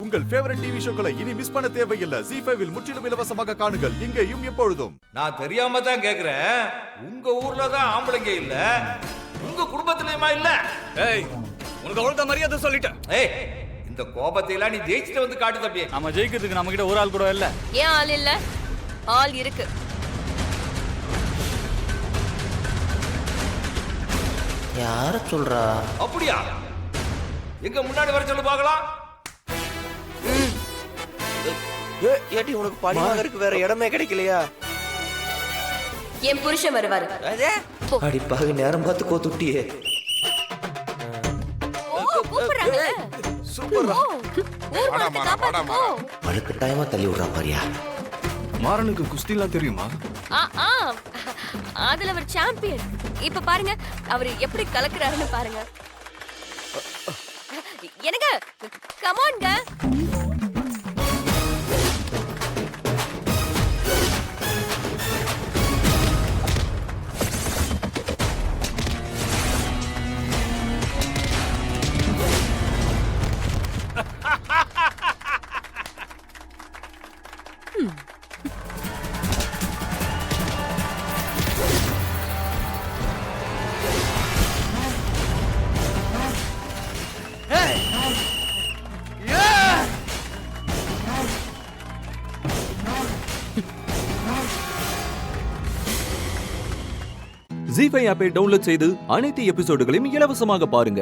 உங்கள் favourite TV ஷோக்களை இனி miss பண்ண தேவையில்லை. ZEE5 இல் முற்றிலும் இலவசமாக காணுங்கள், இங்கேயும் எப்பொழுதும். நான் தெரியாம தான் கேக்குறேன். உங்க ஊர்ல தான் ஆம்பளைங்க இல்ல, உங்க குடும்பத்திலயுமா இல்ல? ஏய், உனக்கு அவ்வளவு மரியாதை சொல்லிட்டேன். ஏய், இந்த கோபத்தை எல்லாம் நீ ஜெயிச்சுட்டு வந்து காட்டு தம்பி. நம்ம ஜெயிக்கிறதுக்கு நம்ம கிட்ட ஒரு ஆள் கூட இல்ல. ஏன் ஆள் இல்ல? ஆள் இருக்கு. யார சொல்றா? அப்படியா? எங்க முன்னாடி வர சொல்லு பார்க்கலாம். ஏட்டி உனக்கு பணியாளருக்கு வேற இடமே கிடைக்கலையா? என் புருஷன் வருவாரு. அடி பாவி, நேரம் பார்த்து கோத்துட்டியே. அழுக்கு டைமா தள்ளி விடுறா பாரியா. மாறனுக்கு குஸ்திலாம் தெரியுமா? அதுல அவர் சாம்பியன். இப்ப பாருங்க அவர் எப்படி கலக்குறாருன்னு பாருங்க. எனக்கு கமான்ங்க. ZEE5 ஆப்பை டவுன்லோட் செய்து அனைத்து எபிசோடுகளையும் இலவசமாக பாருங்க.